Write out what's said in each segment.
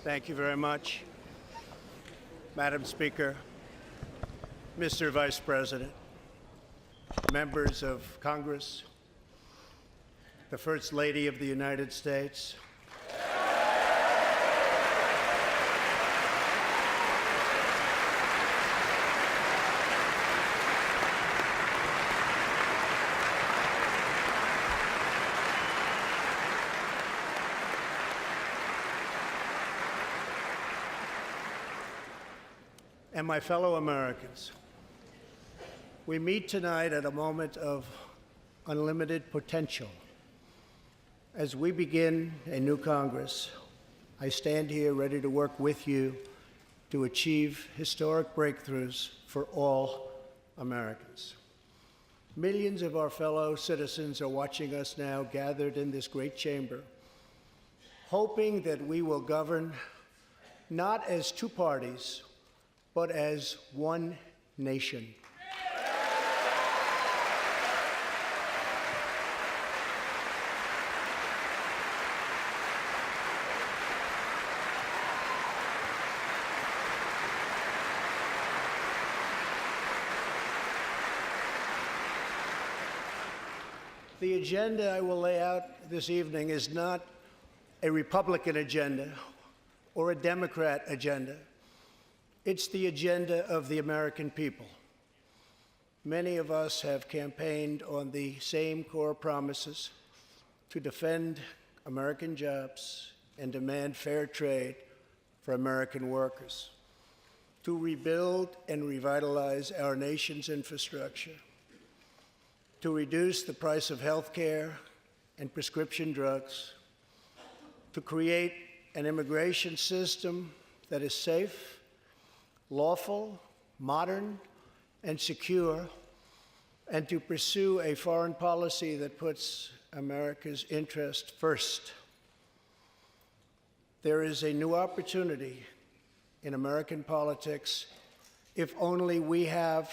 Thank you very much. Madam Speaker, Mr. Vice President, members of Congress, the First Lady of the United States, and my fellow Americans. We meet tonight at a moment of unlimited potential. As we begin a new Congress, I stand here ready to work with you to achieve historic breakthroughs for all Americans. Millions of our fellow citizens are watching us now gathered in this great chamber, hoping that we will govern not as two parties, but as one nation. The agenda I will lay out this evening is not a Republican agenda or a Democrat agenda. It's the agenda of the American people. Many of us have campaigned on the same core promises to defend American jobs and demand fair trade for American workers, to rebuild and revitalize our nation's infrastructure, to reduce the price of health care and prescription drugs, to create an immigration system that is safe, lawful, modern, and secure, and to pursue a foreign policy that puts America's interest first. There is a new opportunity in American politics if only we have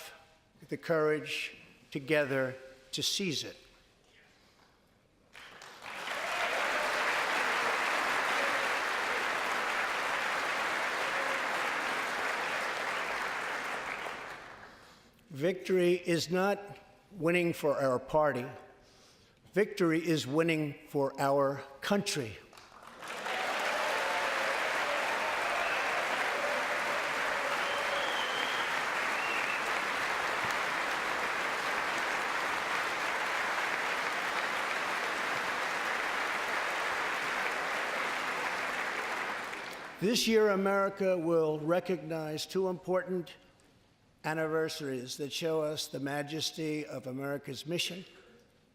the courage together to seize it. Victory is not winning for our party. Victory is winning for our country. This year, America will recognize two important anniversaries that show us the majesty of America's mission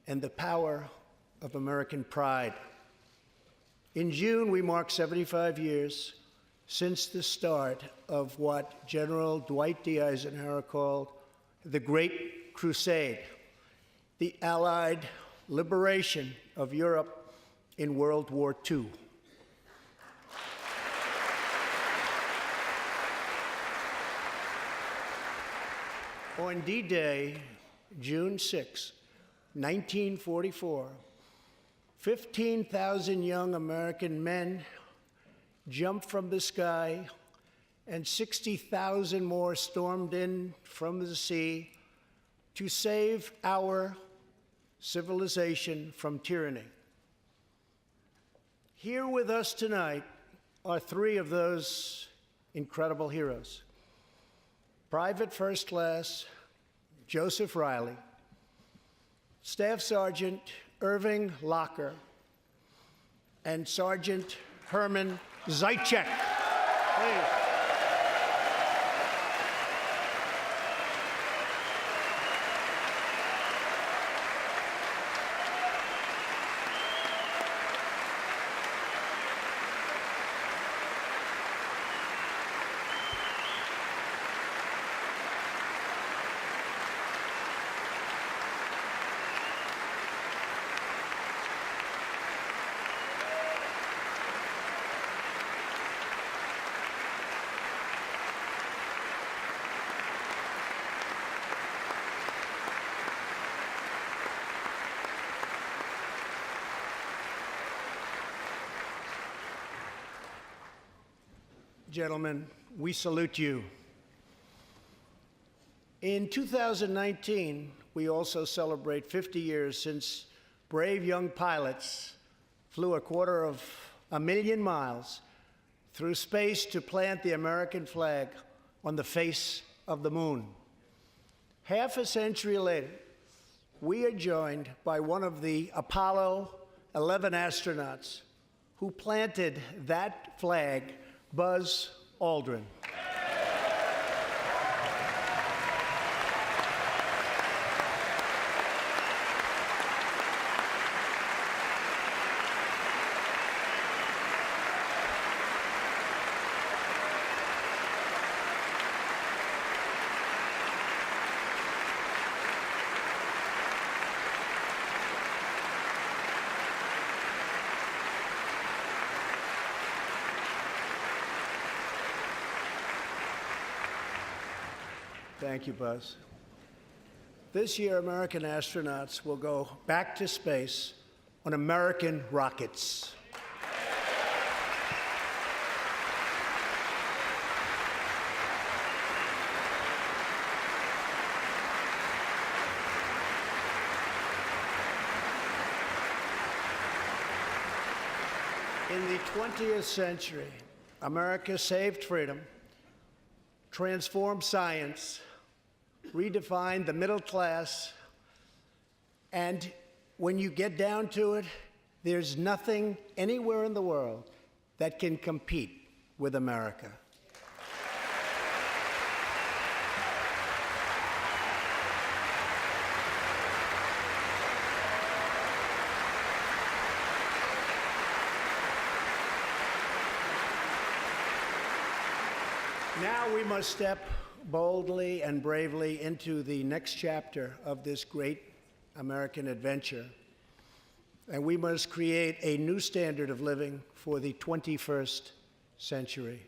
and the power of American pride. In June, we mark 75 years since the start of what General Dwight D. Eisenhower called the Great Crusade, the Allied liberation of Europe in World War II. On D-Day, June 6, 1944, 15,000 young American men jumped from the sky, and 60,000 more stormed in from the sea to save our civilization from tyranny. Here with us tonight are three of those incredible heroes. Private First Class Joseph Riley, Staff Sergeant Irving Locker, and Sergeant Herman Zaitchik. Please. gentlemen, we salute you. In 2019, we also celebrate 50 years since brave young pilots flew 250,000 miles through space to plant the American flag on the face of the moon. Half a century later, we are joined by one of the Apollo 11 astronauts who planted that flag, Buzz Aldrin. Thank you, Buzz. This year, American astronauts will go back to space on American rockets. In the 20th century, America saved freedom, transformed science, redefined the middle class, and when you get down to it, there's nothing anywhere in the world that can compete with America. Now we must step boldly and bravely into the next chapter of this great American adventure. And we must create a new standard of living for the 21st century.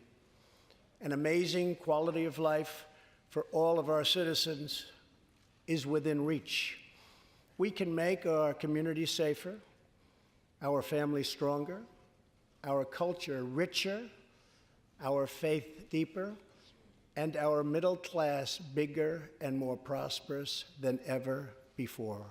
An amazing quality of life for all of our citizens is within reach. We can make our community safer, our families stronger, our culture richer, our faith deeper, and our middle class bigger and more prosperous than ever before.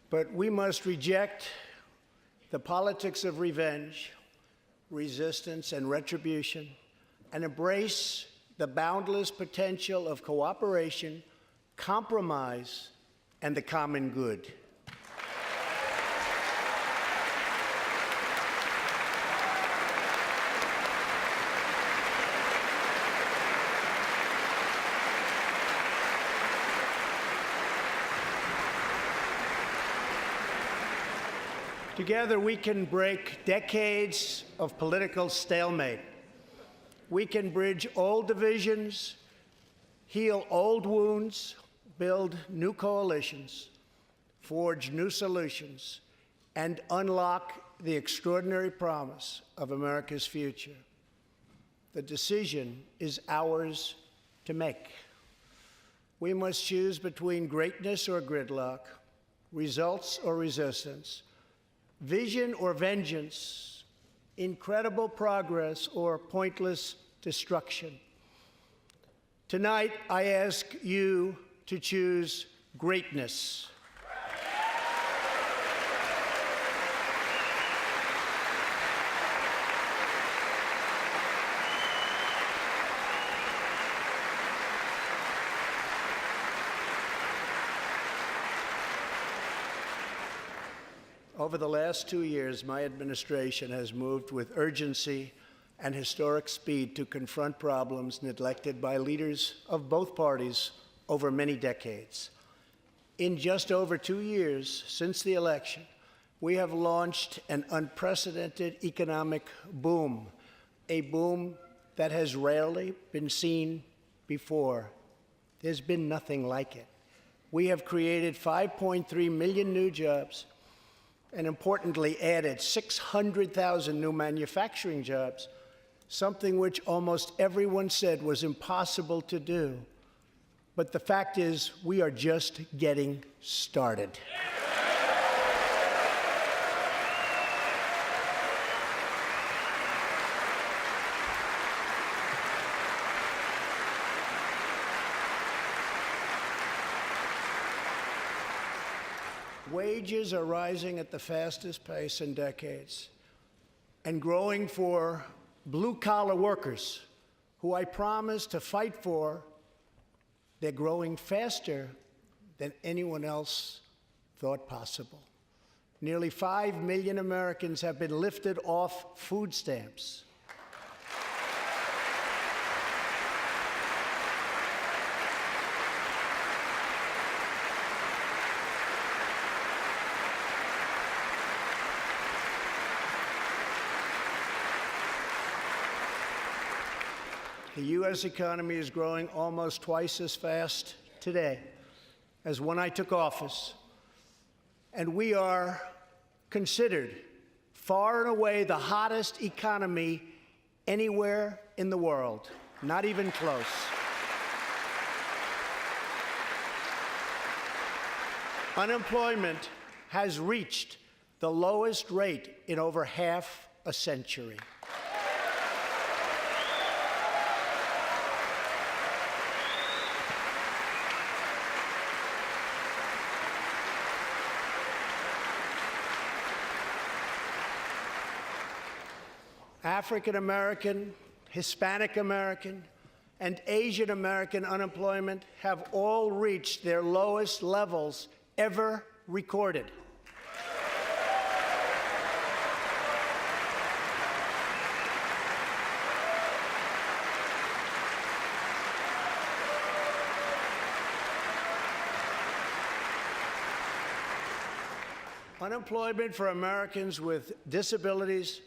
But we must reject the politics of revenge, resistance, and retribution, and embrace the boundless potential of cooperation, compromise, and the common good. Together, we can break decades of political stalemate. We can bridge old divisions, heal old wounds, build new coalitions, forge new solutions, and unlock the extraordinary promise of America's future. The decision is ours to make. We must choose between greatness or gridlock, results or resistance, vision or vengeance, incredible progress or pointless destruction. Tonight, I ask you to choose greatness. Over the last 2 years, my administration has moved with urgency and historic speed to confront problems neglected by leaders of both parties over many decades. In just over 2 years since the election, we have launched an unprecedented economic boom, a boom that has rarely been seen before. There's been nothing like it. We have created 5.3 million new jobs, and importantly added 600,000 new manufacturing jobs, something which almost everyone said was impossible to do. But the fact is, we are just getting started. Wages are rising at the fastest pace in decades and growing for blue-collar workers who I promised to fight for. They're growing faster than anyone else thought possible. Nearly 5 million Americans have been lifted off food stamps. The U.S. economy is growing almost twice as fast today as when I took office, and we are considered far and away the hottest economy anywhere in the world, not even close. Unemployment has reached the lowest rate in over half a century. African American, Hispanic American, and Asian American unemployment have all reached their lowest levels ever recorded. Unemployment for Americans with disabilities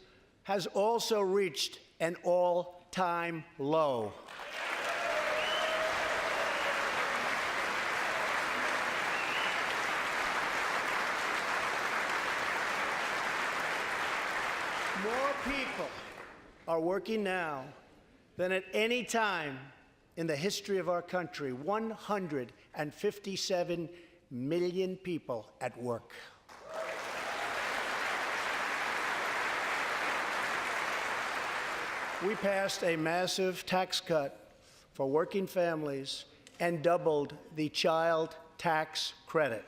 has also reached an all-time low. More people are working now than at any time in the history of our country. 157 million people at work. We passed a massive tax cut for working families and doubled the child tax credit.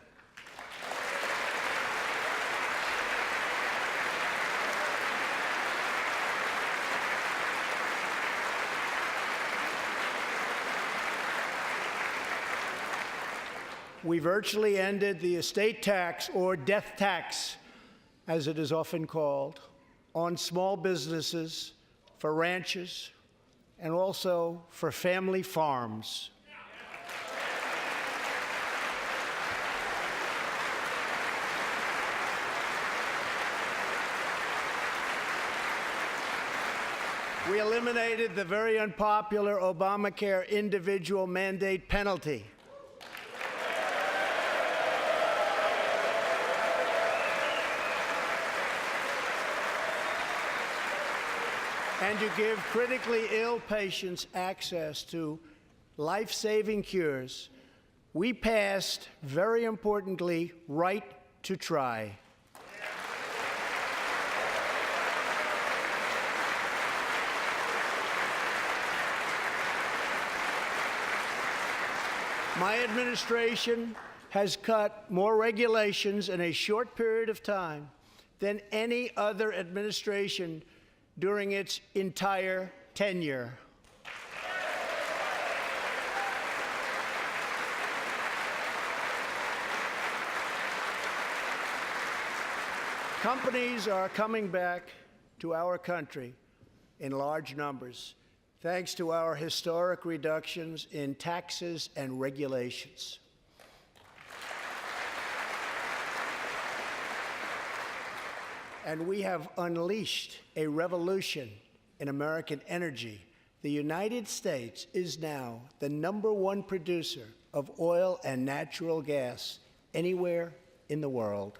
We virtually ended the estate tax, or death tax, as it is often called, on small businesses, for ranches, and also for family farms. We eliminated the very unpopular Obamacare individual mandate penalty. And to give critically ill patients access to life-saving cures, we passed, very importantly, right to try. My administration has cut more regulations in a short period of time than any other administration during its entire tenure. Companies are coming back to our country in large numbers, thanks to our historic reductions in taxes and regulations. And we have unleashed a revolution in American energy. The United States is now the #1 producer of oil and natural gas anywhere in the world.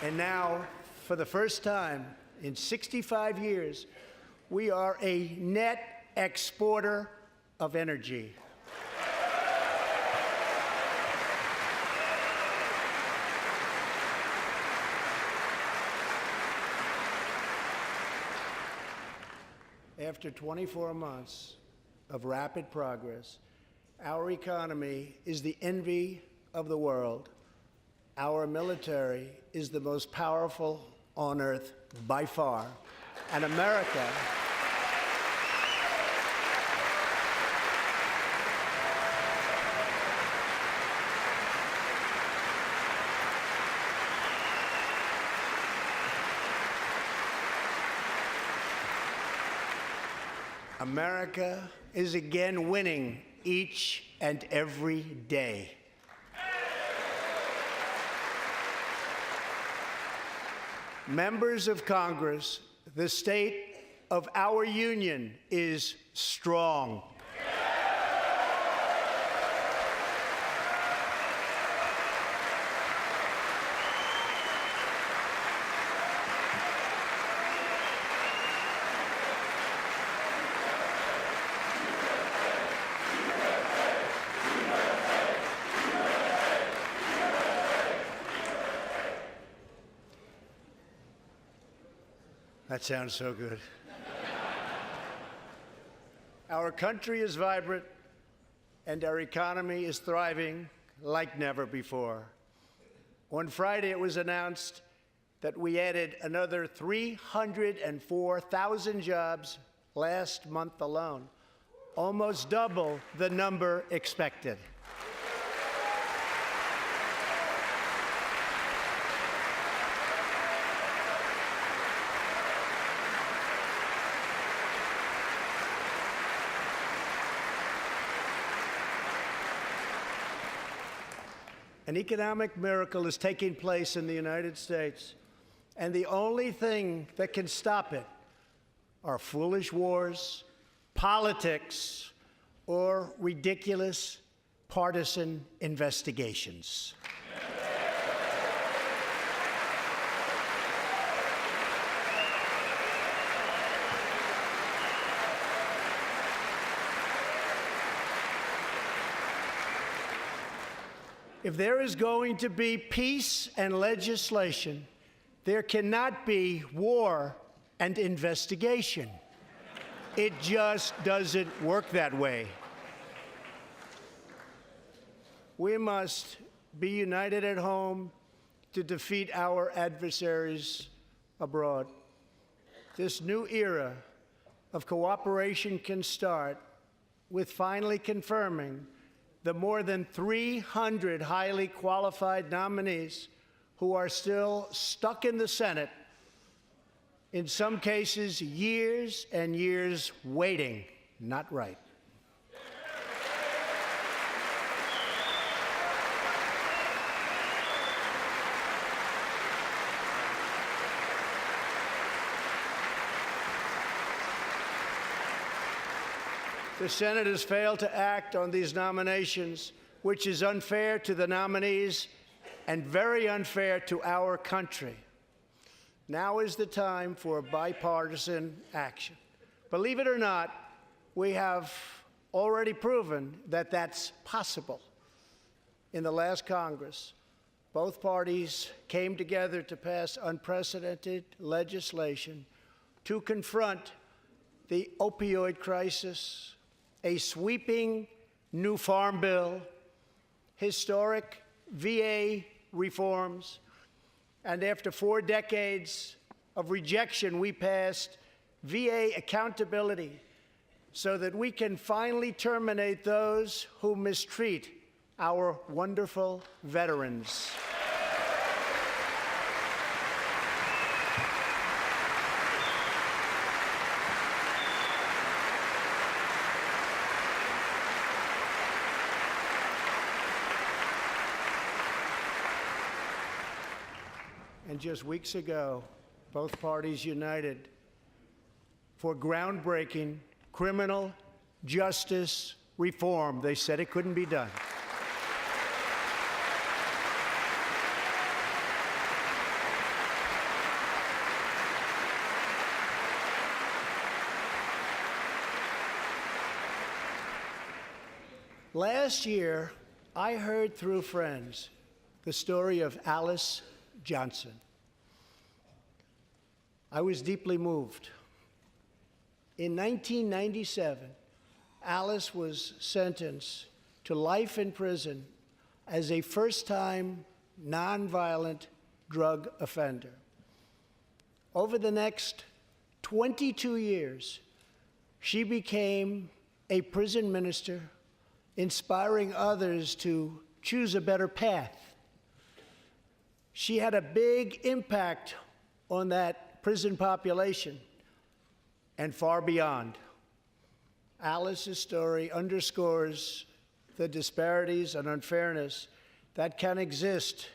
And now, for the first time in 65 years, we are a net exporter of energy. After 24 months of rapid progress, our economy is the envy of the world. Our military is the most powerful on earth by far. And America America is again winning each and every day. Members of Congress, the state of our union is strong. That sounds so good. Our country is vibrant, and our economy is thriving like never before. On Friday, it was announced that we added another 304,000 jobs last month alone, almost double the number expected. An economic miracle is taking place in the United States, and the only thing that can stop it are foolish wars, politics, or ridiculous partisan investigations. If there is going to be peace and legislation, there cannot be war and investigation. It just doesn't work that way. We must be united at home to defeat our adversaries abroad. This new era of cooperation can start with finally confirming the more than 300 highly qualified nominees who are still stuck in the Senate, in some cases years and years waiting. Not right. The Senate has failed to act on these nominations, which is unfair to the nominees and very unfair to our country. Now is the time for bipartisan action. Believe it or not, we have already proven that that's possible. In the last Congress, both parties came together to pass unprecedented legislation to confront the opioid crisis, a sweeping new farm bill, historic VA reforms, and after 4 decades of rejection, we passed VA accountability so that we can finally terminate those who mistreat our wonderful veterans. And just weeks ago, both parties united for groundbreaking criminal justice reform. They said it couldn't be done. Last year, I heard through friends the story of Alice Johnson. I was deeply moved. In 1997, Alice was sentenced to life in prison as a first-time nonviolent drug offender. Over the next 22 years, she became a prison minister, inspiring others to choose a better path. She had a big impact on that prison population and far beyond. Alice's story underscores the disparities and unfairness that can exist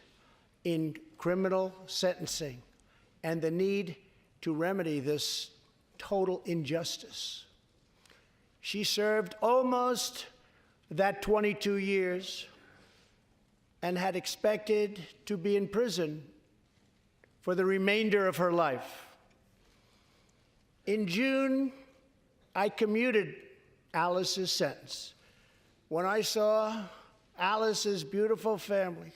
in criminal sentencing and the need to remedy this total injustice. She served almost that 22 years and had expected to be in prison for the remainder of her life. In June, I commuted Alice's sentence. When I saw Alice's beautiful family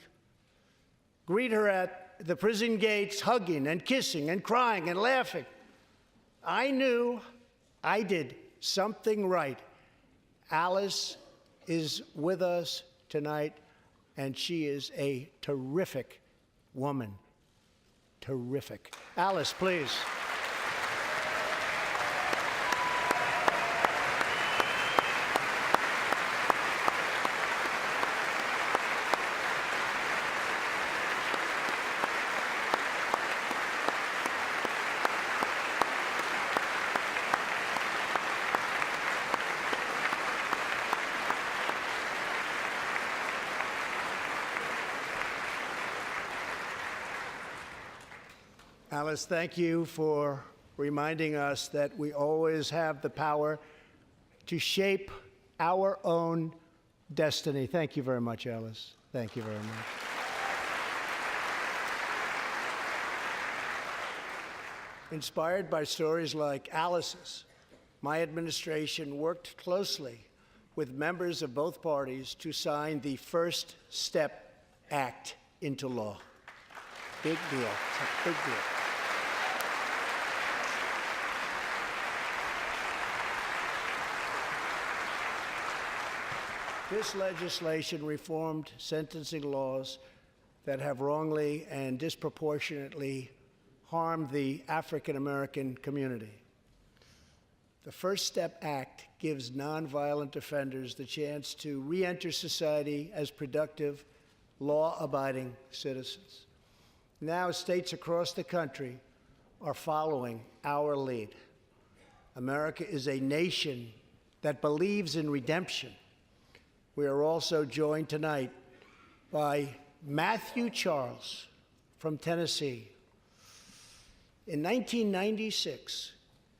greet her at the prison gates, hugging and kissing and crying and laughing, I knew I did something right. Alice is with us tonight, and she is a terrific woman. Terrific. Alice, please. Alice, thank you for reminding us that we always have the power to shape our own destiny. Thank you very much, Alice. Thank you very much. Inspired by stories like Alice's, my administration worked closely with members of both parties to sign the First Step Act into law. Big deal. It's a big deal. This legislation reformed sentencing laws that have wrongly and disproportionately harmed the African American community. The First Step Act gives nonviolent offenders the chance to re-enter society as productive, law-abiding citizens. Now, states across the country are following our lead. America is a nation that believes in redemption. We are also joined tonight by Matthew Charles from Tennessee. In 1996,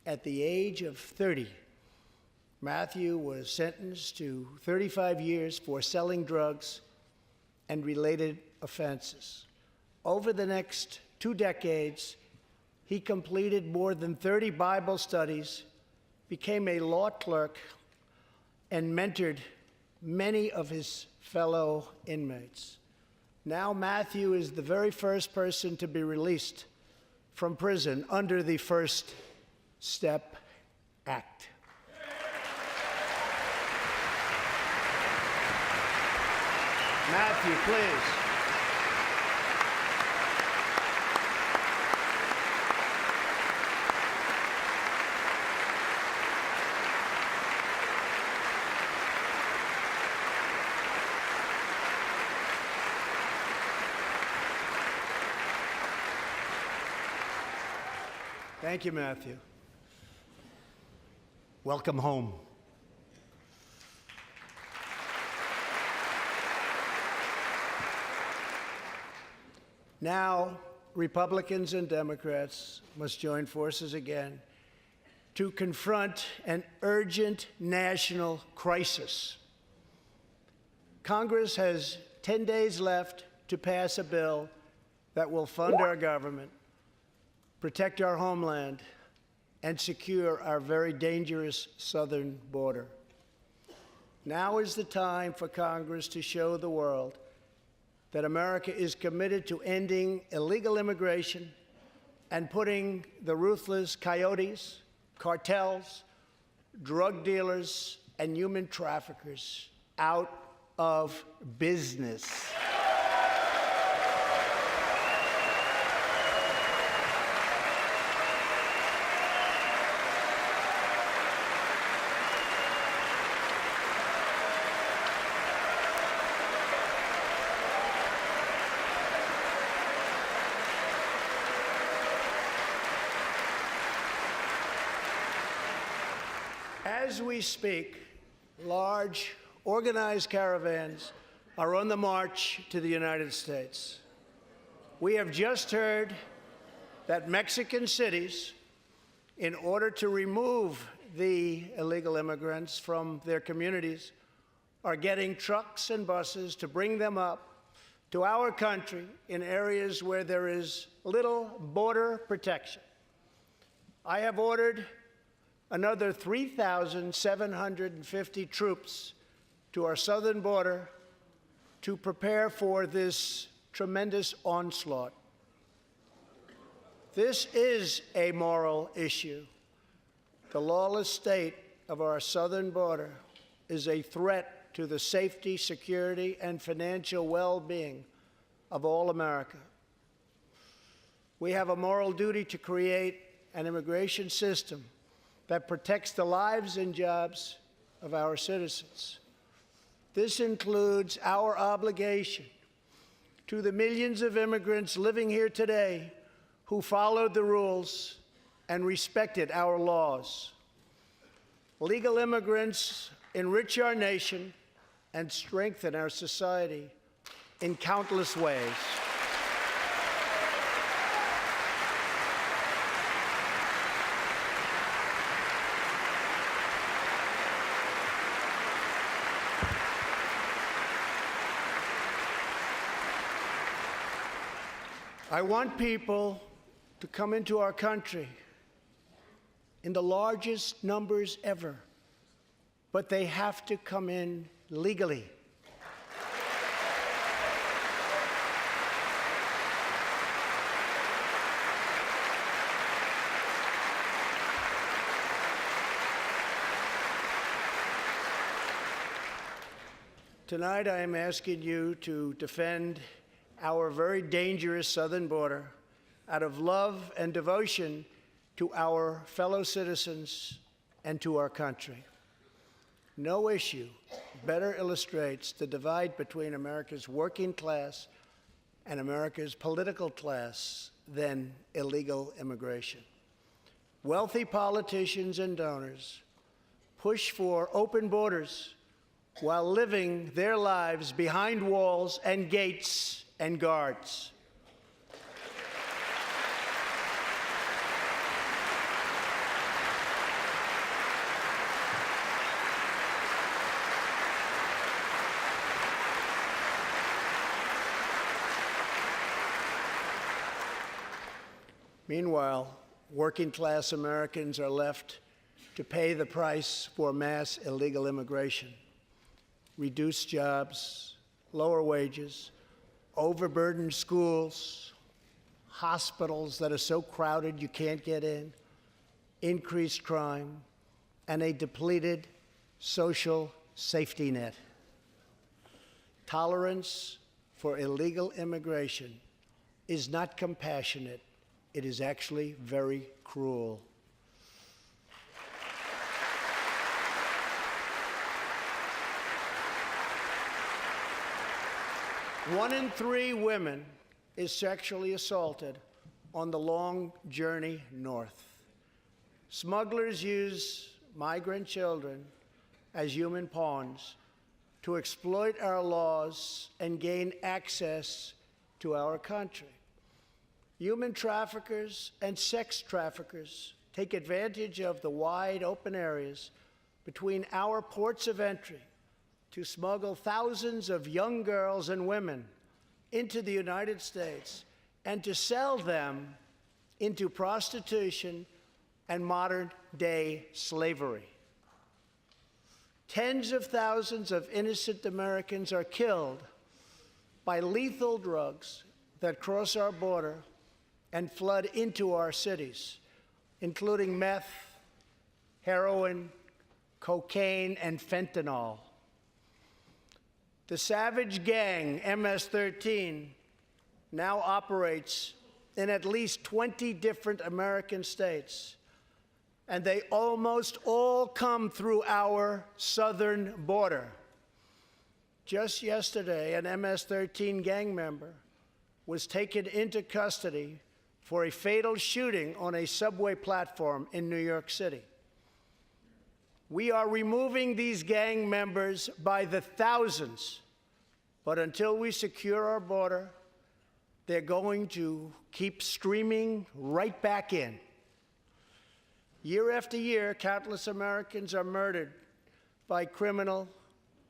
at the age of 30, Matthew was sentenced to 35 years for selling drugs and related offenses. Over the next 2 decades, he completed more than 30 Bible studies, became a law clerk, and mentored many of his fellow inmates. Now Matthew is the very first person to be released from prison under the First Step Act. Matthew, please. Thank you, Matthew. Welcome home. Now, Republicans and Democrats must join forces again to confront an urgent national crisis. Congress has 10 days left to pass a bill that will fund our government, protect our homeland, and secure our very dangerous southern border. Now is the time for Congress to show the world that America is committed to ending illegal immigration and putting the ruthless coyotes, cartels, drug dealers, and human traffickers out of business. As we speak, large, organized caravans are on the march to the United States. We have just heard that Mexican cities, in order to remove the illegal immigrants from their communities, are getting trucks and buses to bring them up to our country in areas where there is little border protection. I have ordered another 3,750 troops to our southern border to prepare for this tremendous onslaught. This is a moral issue. The lawless state of our southern border is a threat to the safety, security, and financial well-being of all America. We have a moral duty to create an immigration system that protects the lives and jobs of our citizens. This includes our obligation to the millions of immigrants living here today who followed the rules and respected our laws. Legal immigrants enrich our nation and strengthen our society in countless ways. I want people to come into our country in the largest numbers ever, but they have to come in legally. Tonight, I am asking you to defend our very dangerous southern border out of love and devotion to our fellow citizens and to our country. No issue better illustrates the divide between America's working class and America's political class than illegal immigration. Wealthy politicians and donors push for open borders while living their lives behind walls and gates and guards. Meanwhile, working-class Americans are left to pay the price for mass illegal immigration. Reduced jobs, lower wages, overburdened schools, hospitals that are so crowded you can't get in, increased crime, and a depleted social safety net. Tolerance for illegal immigration is not compassionate. It is actually very cruel. One in 3 women is sexually assaulted on the long journey north. Smugglers use migrant children as human pawns to exploit our laws and gain access to our country. Human traffickers and sex traffickers take advantage of the wide open areas between our ports of entry to smuggle thousands of young girls and women into the United States and to sell them into prostitution and modern-day slavery. Tens of thousands of innocent Americans are killed by lethal drugs that cross our border and flood into our cities, including meth, heroin, cocaine, and fentanyl. The savage gang, MS-13, now operates in at least 20 different American states, and they almost all come through our southern border. Just yesterday, an MS-13 gang member was taken into custody for a fatal shooting on a subway platform in New York City. We are removing these gang members by the thousands, but until we secure our border, they're going to keep streaming right back in. Year after year, countless Americans are murdered by criminal,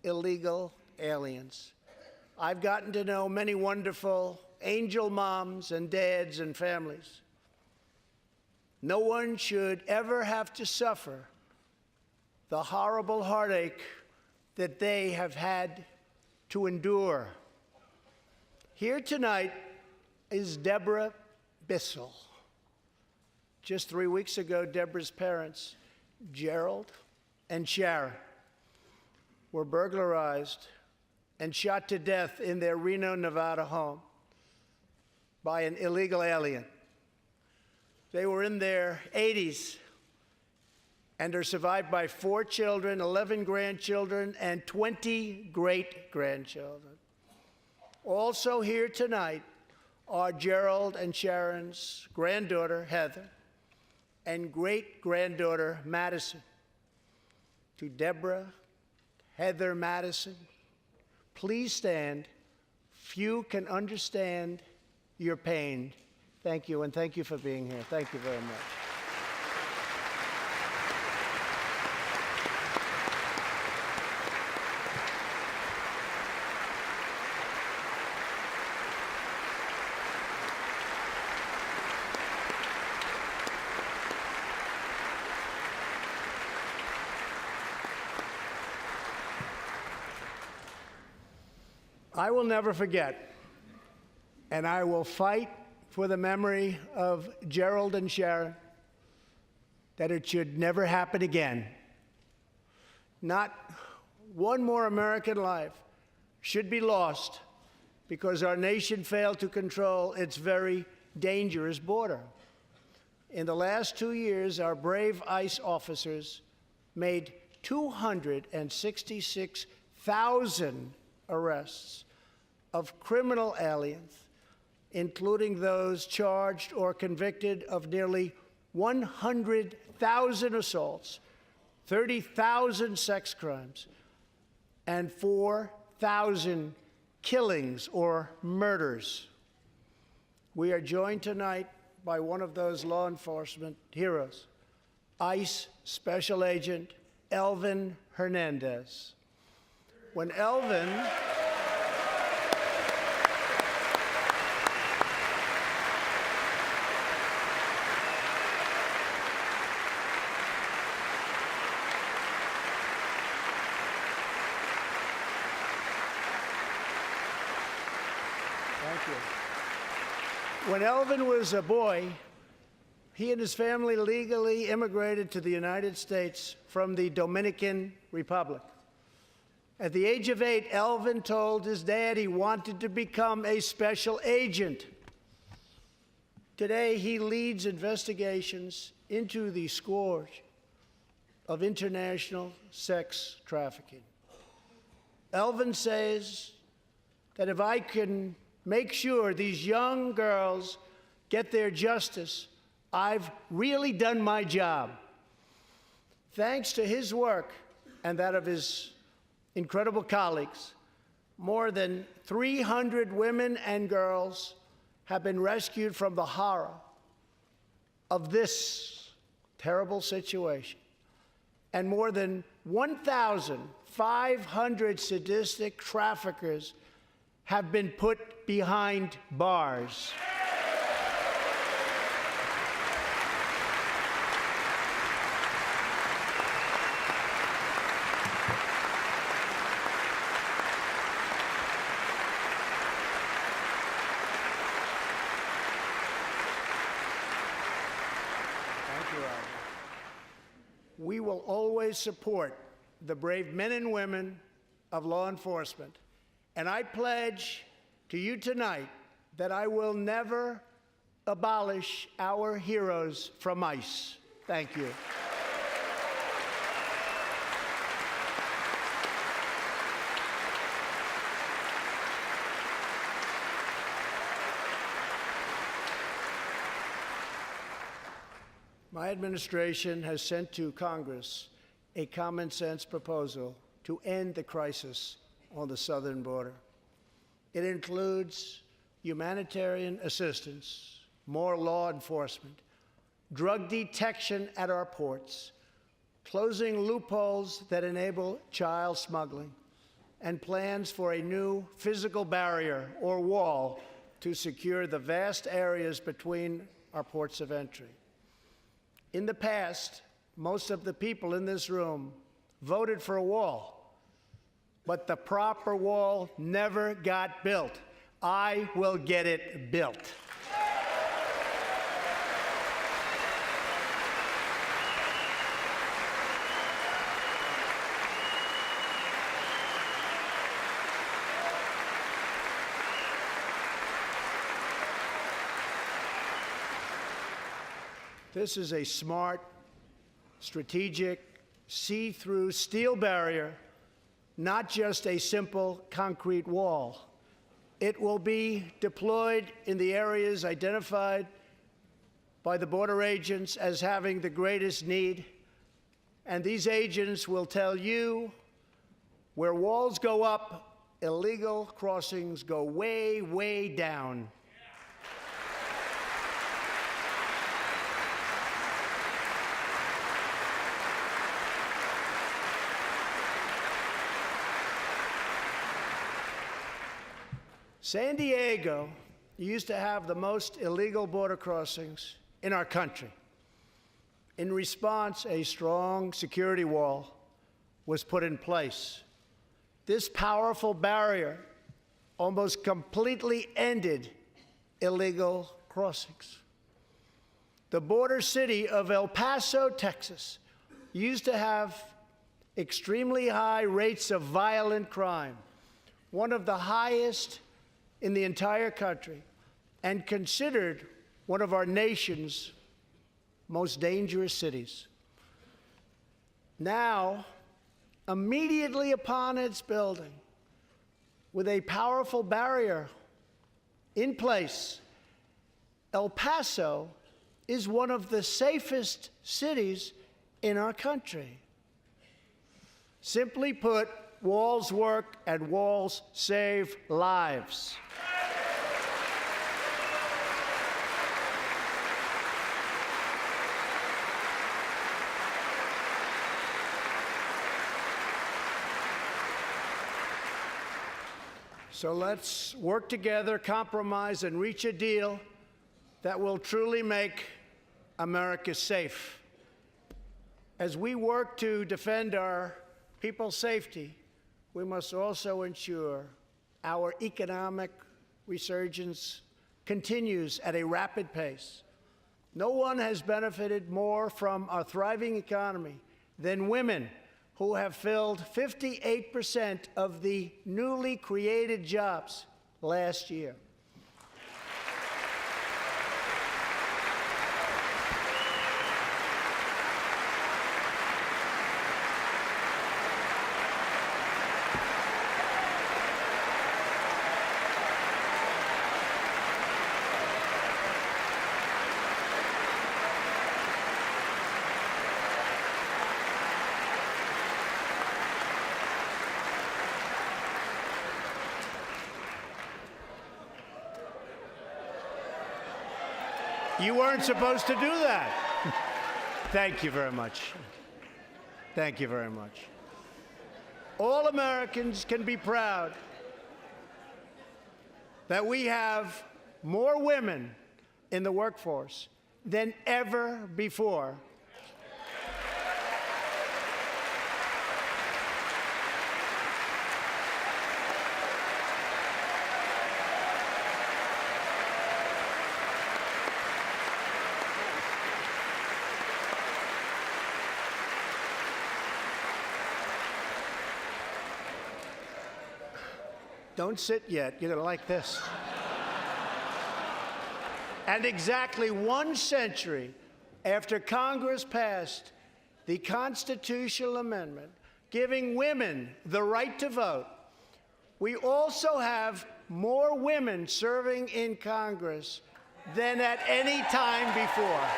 illegal aliens. I've gotten to know many wonderful angel moms and dads and families. No one should ever have to suffer the horrible heartache that they have had to endure. Here tonight is Deborah Bissell. Just 3 weeks ago, Deborah's parents, Gerald and Sharon, were burglarized and shot to death in their Reno, Nevada home by an illegal alien. They were in their 80s and are survived by 4 children, 11 grandchildren, and 20 great-grandchildren. Also here tonight are Gerald and Sharon's granddaughter, Heather, and great-granddaughter, Madison. To Deborah, Heather, Madison, please stand. Few can understand your pain. Thank you, and thank you for being here. Thank you very much. I will never forget, and I will fight for the memory of Gerald and Sharon, that it should never happen again. Not one more American life should be lost because our nation failed to control its very dangerous border. In the last 2 years, our brave ICE officers made 266,000 arrests of criminal aliens, including those charged or convicted of nearly 100,000 assaults, 30,000 sex crimes, and 4,000 killings or murders. We are joined tonight by one of those law enforcement heroes, ICE Special Agent Elvin Hernandez. When Elvin When Elvin was a boy, he and his family legally immigrated to the United States from the Dominican Republic. At the age of 8, Elvin told his dad he wanted to become a special agent. Today, he leads investigations into the scourge of international sex trafficking. Elvin says that if I can make sure these young girls get their justice, I've really done my job. Thanks to his work and that of his incredible colleagues, more than 300 women and girls have been rescued from the horror of this terrible situation. And more than 1,500 sadistic traffickers have been put behind bars. will always support the brave men and women of law enforcement. And I pledge to you tonight that I will never abolish our heroes from ICE. Thank you. My administration has sent to Congress a common-sense proposal to end the crisis on the southern border. It includes humanitarian assistance, more law enforcement, drug detection at our ports, closing loopholes that enable child smuggling, and plans for a new physical barrier or wall to secure the vast areas between our ports of entry. In the past, most of the people in this room voted for a wall, but the proper wall never got built. I will get it built. This is a smart, strategic, see-through steel barrier, not just a simple concrete wall. It will be deployed in the areas identified by the border agents as having the greatest need, and these agents will tell you where walls go up, illegal crossings go way, way down. San Diego used to have the most illegal border crossings in our country. In response, a strong security wall was put in place. This powerful barrier almost completely ended illegal crossings. The border city of El Paso, Texas, used to have extremely high rates of violent crime, one of the highest in the entire country, and considered one of our nation's most dangerous cities. Now, immediately upon its building, with a powerful barrier in place, El Paso is one of the safest cities in our country. Simply put, walls work and walls save lives. So let's work together, compromise, and reach a deal that will truly make America safe. As we work to defend our people's safety, we must also ensure our economic resurgence continues at a rapid pace. No one has benefited more from our thriving economy than women, who have filled 58% of the newly created jobs last year. You weren't supposed to do that. Thank you very much. Thank you very much. All Americans can be proud that we have more women in the workforce than ever before. Don't sit yet. You're going to like this. And exactly 1 century after Congress passed the constitutional amendment giving women the right to vote, we also have more women serving in Congress than at any time before.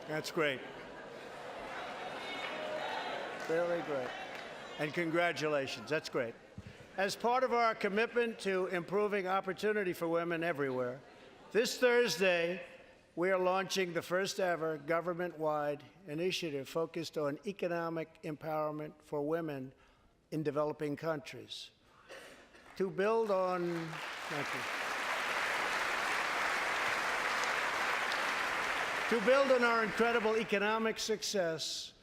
That's great. Very great. And congratulations. That's great. As part of our commitment to improving opportunity for women everywhere, this Thursday, we are launching the first ever government-wide initiative focused on economic empowerment for women in developing countries. To build on, thank you. To build on our incredible economic success,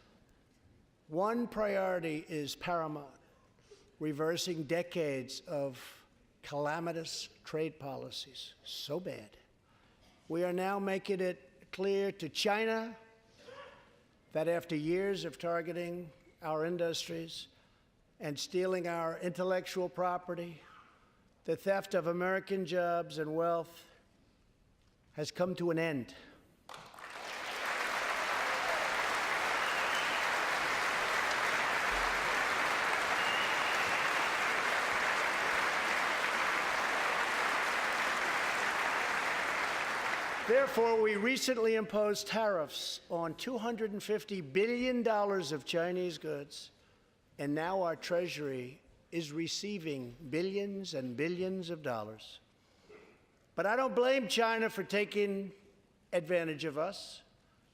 one priority is paramount: reversing decades of calamitous trade policies. So bad. We are now making it clear to China that after years of targeting our industries and stealing our intellectual property, the theft of American jobs and wealth has come to an end. Therefore, we recently imposed tariffs on $250 billion of Chinese goods, and now our Treasury is receiving billions and billions of dollars. But I don't blame China for taking advantage of us.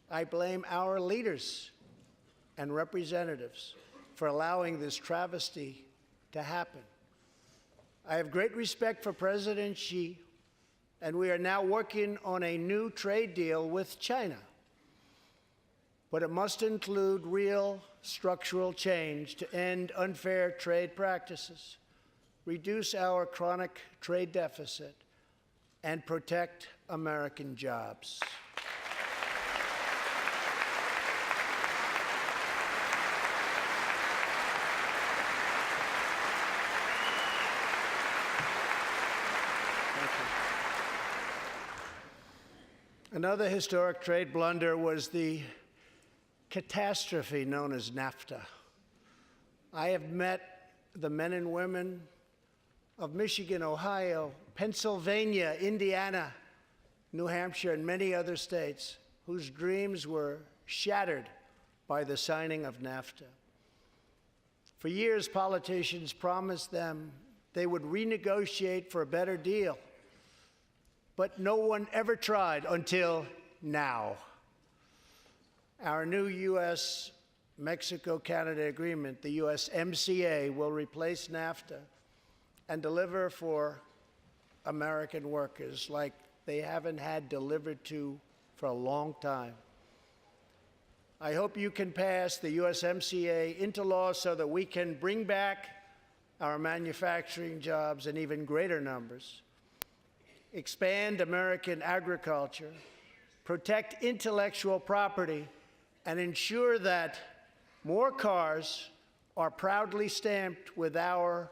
I blame our leaders and representatives for allowing this travesty to happen. I have great respect for President Xi, and we are now working on a new trade deal with China. But it must include real structural change to end unfair trade practices, reduce our chronic trade deficit, and protect American jobs. Another historic trade blunder was the catastrophe known as NAFTA. I have met the men and women of Michigan, Ohio, Pennsylvania, Indiana, New Hampshire, and many other states whose dreams were shattered by the signing of NAFTA. For years, politicians promised them they would renegotiate for a better deal. But no one ever tried until now. Our new U.S.-Mexico-Canada agreement, the USMCA, will replace NAFTA and deliver for American workers like they haven't had delivered to for a long time. I hope you can pass the USMCA into law so that we can bring back our manufacturing jobs in even greater numbers, expand American agriculture, protect intellectual property, and ensure that more cars are proudly stamped with our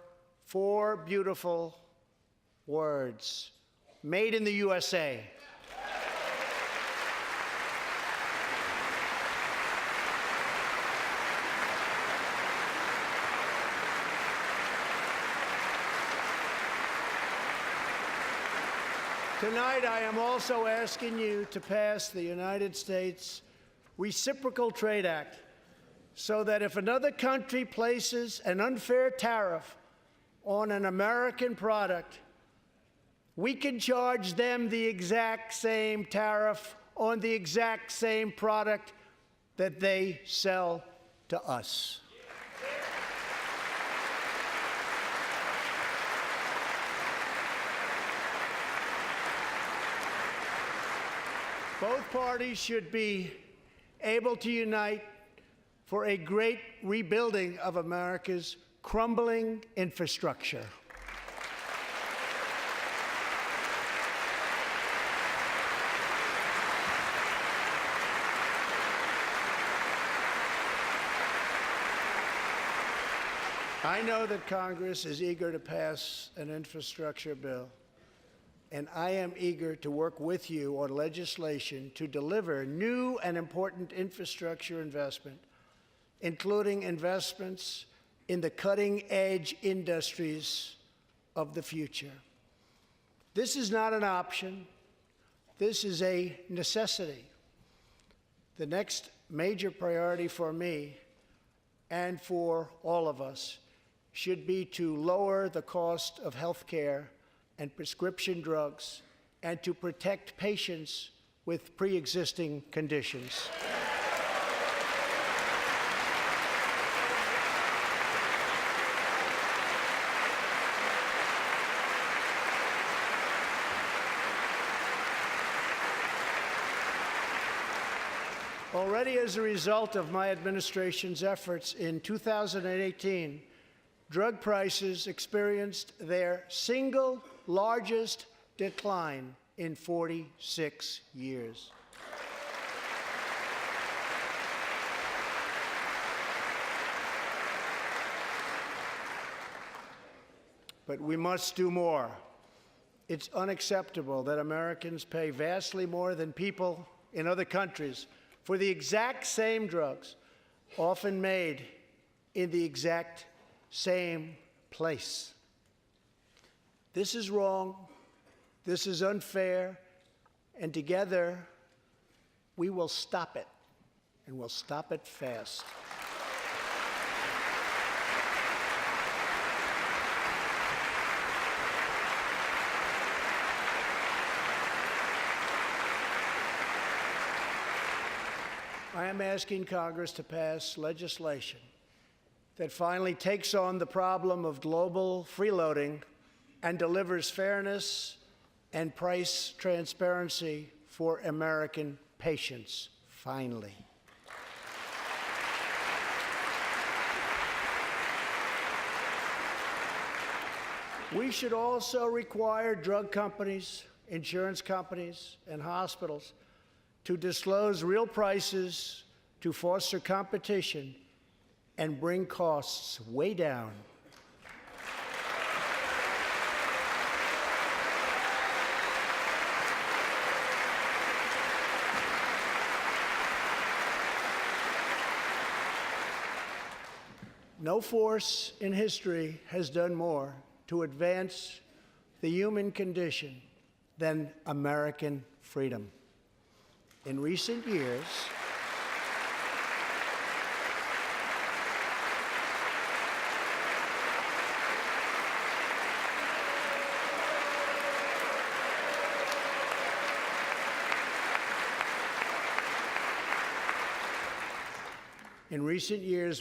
4 beautiful words: Made in the USA. Tonight, I am also asking you to pass the United States Reciprocal Trade Act so that if another country places an unfair tariff on an American product, we can charge them the exact same tariff on the exact same product that they sell to us. Both parties should be able to unite for a great rebuilding of America's crumbling infrastructure. I know that Congress is eager to pass an infrastructure bill, and I am eager to work with you on legislation to deliver new and important infrastructure investment, including investments in the cutting-edge industries of the future. This is not an option. This is a necessity. The next major priority for me and for all of us should be to lower the cost of health care and prescription drugs and to protect patients with pre-existing conditions. Already as a result of my administration's efforts in 2018, drug prices experienced their single largest decline in 46 years. But we must do more. It's unacceptable that Americans pay vastly more than people in other countries for the exact same drugs, often made in the exact same place. This is wrong, this is unfair, and together we will stop it, and we'll stop it fast. I am asking Congress to pass legislation that finally takes on the problem of global freeloading and delivers fairness and price transparency for American patients, finally. We should also require drug companies, insurance companies, and hospitals to disclose real prices to foster competition and bring costs way down. No force in history has done more to advance the human condition than American freedom. In recent years,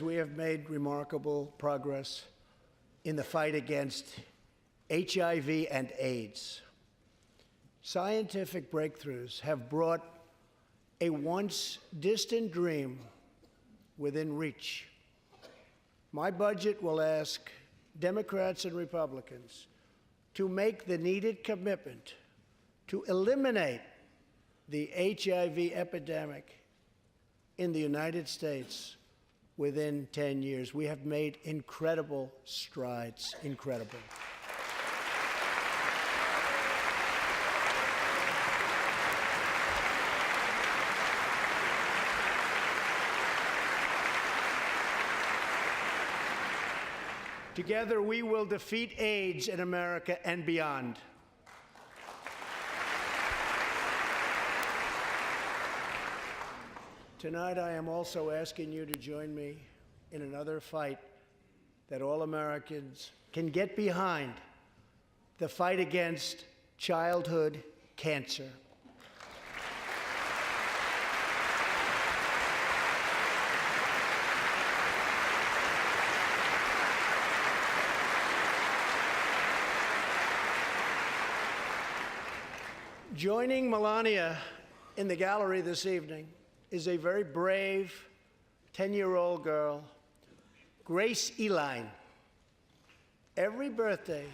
we have made remarkable progress in the fight against HIV and AIDS. Scientific breakthroughs have brought a once distant dream within reach. My budget will ask Democrats and Republicans to make the needed commitment to eliminate the HIV epidemic in the United States within 10 years. We have made incredible strides, incredible. Together, we will defeat AIDS in America and beyond. Tonight, I am also asking you to join me in another fight that all Americans can get behind, the fight against childhood cancer. Joining Melania in the gallery this evening is a very brave 10-year-old girl, Grace Eline. Every birthday,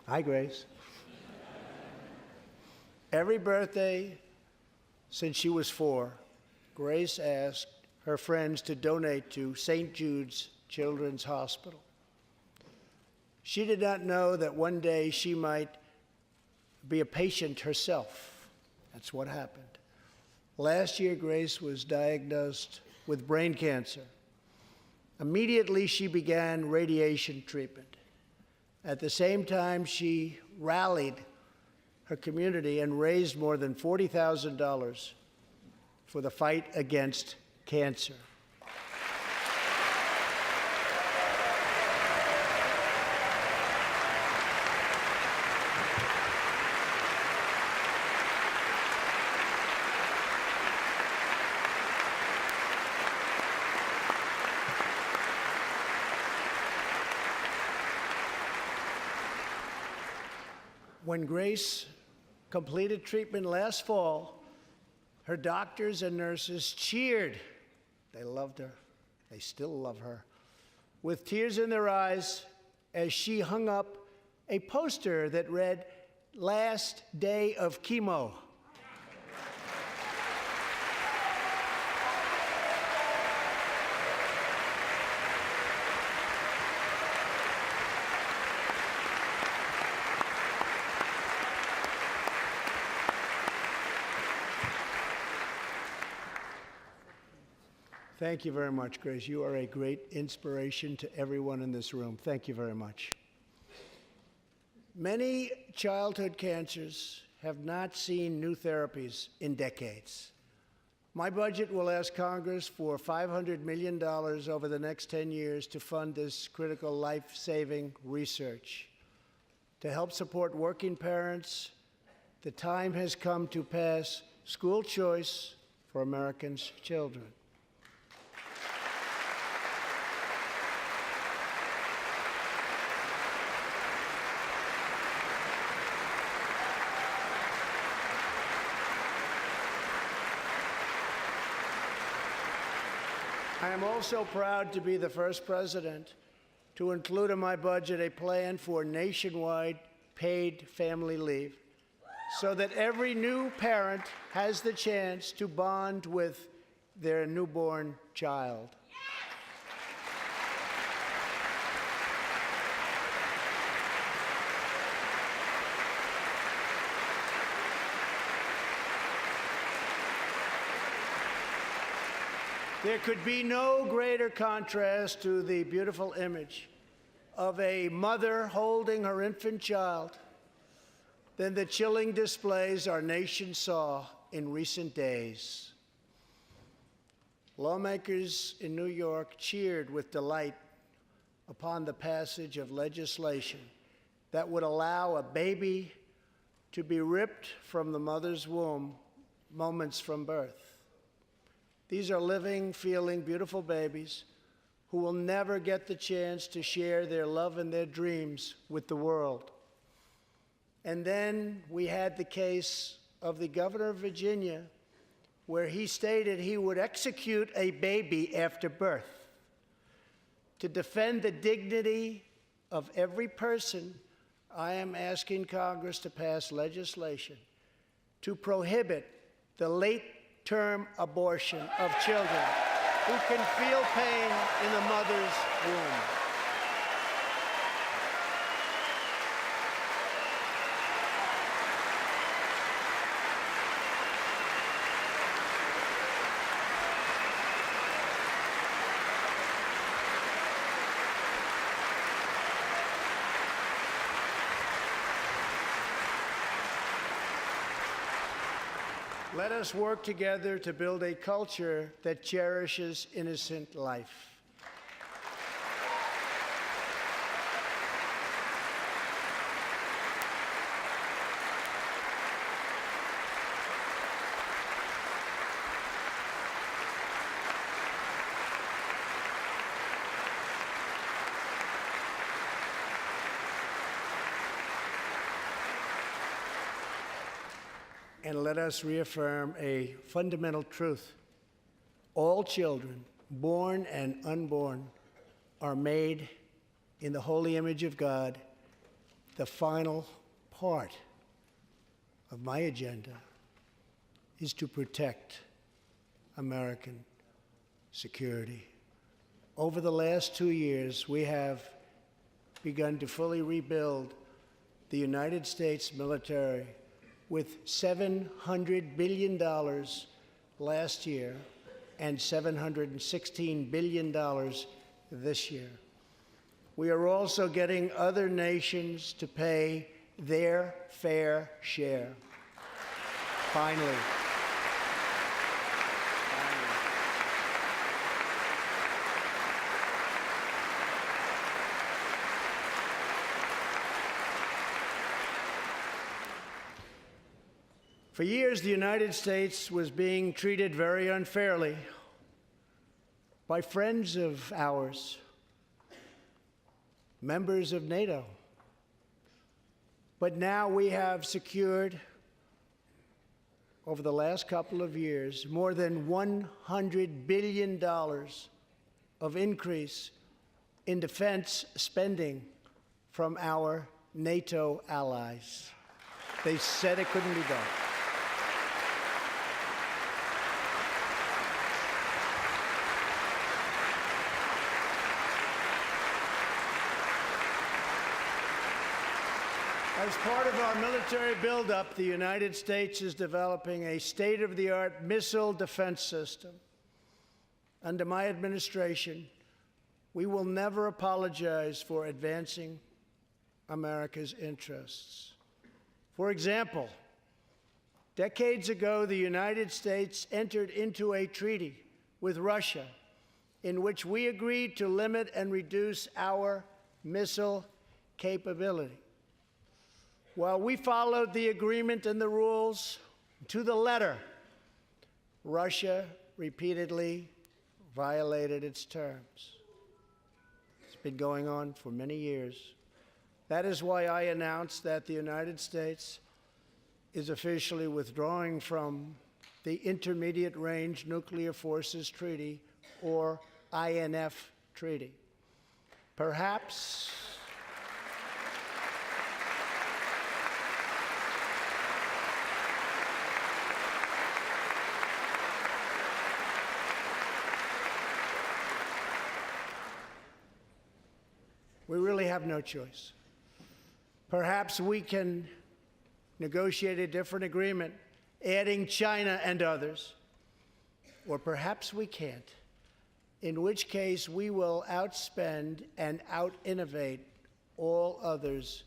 hi, Grace. Every birthday since she was 4, Grace asked her friends to donate to St. Jude's Children's Hospital. She did not know that one day she might be a patient herself. That's what happened. Last year, Grace was diagnosed with brain cancer. Immediately, she began radiation treatment. At the same time, she rallied her community and raised more than $40,000 for the fight against cancer. When Grace completed treatment last fall, her doctors and nurses cheered. They loved her. They still love her. With tears in their eyes as she hung up a poster that read, "Last day of chemo." Thank you very much, Grace. You are a great inspiration to everyone in this room. Thank you very much. Many childhood cancers have not seen new therapies in decades. My budget will ask Congress for $500 million over the next 10 years to fund this critical life-saving research. To help support working parents, the time has come to pass school choice for Americans' children. I am also proud to be the first president to include in my budget a plan for nationwide paid family leave so that every new parent has the chance to bond with their newborn child. There could be no greater contrast to the beautiful image of a mother holding her infant child than the chilling displays our nation saw in recent days. Lawmakers in New York cheered with delight upon the passage of legislation that would allow a baby to be ripped from the mother's womb moments from birth. These are living, feeling, beautiful babies who will never get the chance to share their love and their dreams with the world. And then we had the case of the governor of Virginia, where he stated he would execute a baby after birth. To defend the dignity of every person, I am asking Congress to pass legislation to prohibit the late-term abortion of children who can feel pain in the mother's womb. Let us work together to build a culture that cherishes innocent life. And let us reaffirm a fundamental truth. All children, born and unborn, are made in the holy image of God. The final part of my agenda is to protect American security. Over the last 2 years, we have begun to fully rebuild the United States military with $700 billion last year and $716 billion this year. We are also getting other nations to pay their fair share. Finally. For years, the United States was being treated very unfairly by friends of ours, members of NATO. But now we have secured, over the last couple of years, more than $100 billion of increase in defense spending from our NATO allies. They said it couldn't be done. As part of our military buildup, the United States is developing a state-of-the-art missile defense system. Under my administration, we will never apologize for advancing America's interests. For example, decades ago, the United States entered into a treaty with Russia in which we agreed to limit and reduce our missile capability. While we followed the agreement and the rules to the letter, Russia repeatedly violated its terms. It's been going on for many years. That is why I announced that the United States is officially withdrawing from the Intermediate Range Nuclear Forces Treaty, or INF Treaty. Perhaps we really have no choice. Perhaps we can negotiate a different agreement, adding China and others, or perhaps we can't, in which case we will outspend and out-innovate all others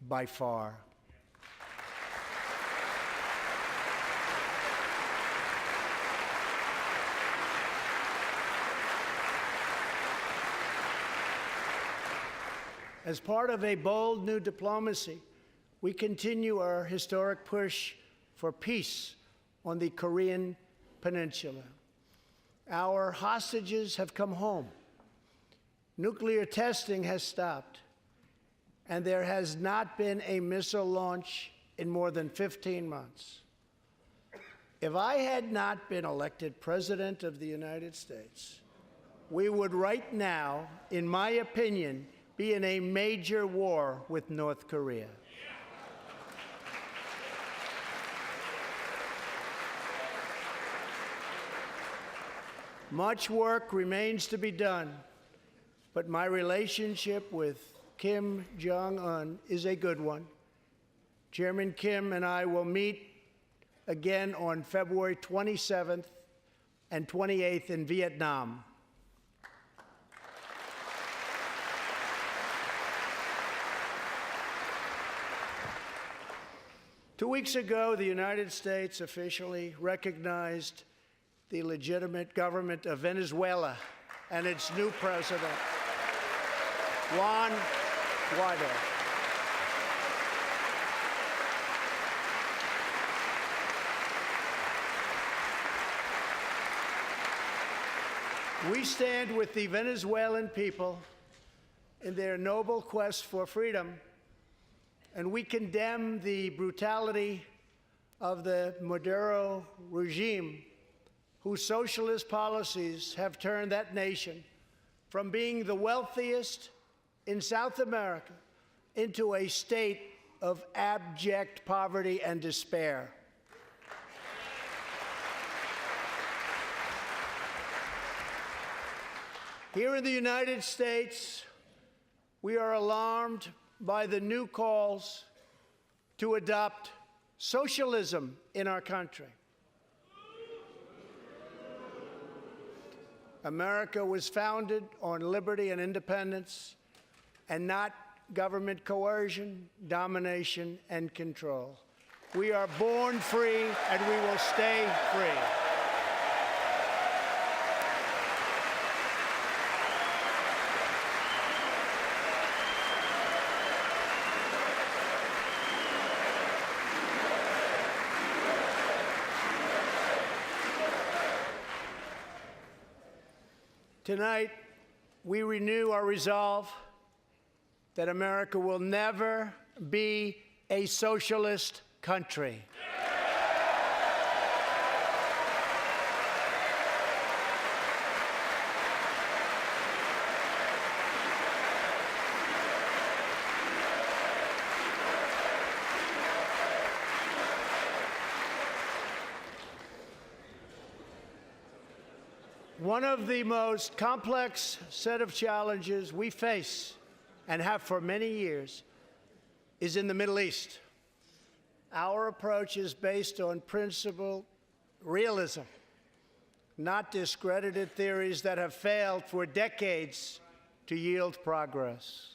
by far. As part of a bold new diplomacy, we continue our historic push for peace on the Korean Peninsula. Our hostages have come home. Nuclear testing has stopped, and there has not been a missile launch in more than 15 months. If I had not been elected President of the United States, we would right now, in my opinion, be in a major war with North Korea. Much work remains to be done, but my relationship with Kim Jong-un is a good one. Chairman Kim and I will meet again on February 27th and 28th in Vietnam. 2 weeks ago, the United States officially recognized the legitimate government of Venezuela and its new president, Juan Guaido. We stand with the Venezuelan people in their noble quest for freedom, and we condemn the brutality of the Maduro regime, whose socialist policies have turned that nation from being the wealthiest in South America into a state of abject poverty and despair. Here in the United States, we are alarmed by the new calls to adopt socialism in our country. America was founded on liberty and independence, and not government coercion, domination, and control. We are born free, and we will stay free. Tonight, we renew our resolve that America will never be a socialist country. One of the most complex set of challenges we face, and have for many years, is in the Middle East. Our approach is based on principled realism, not discredited theories that have failed for decades to yield progress.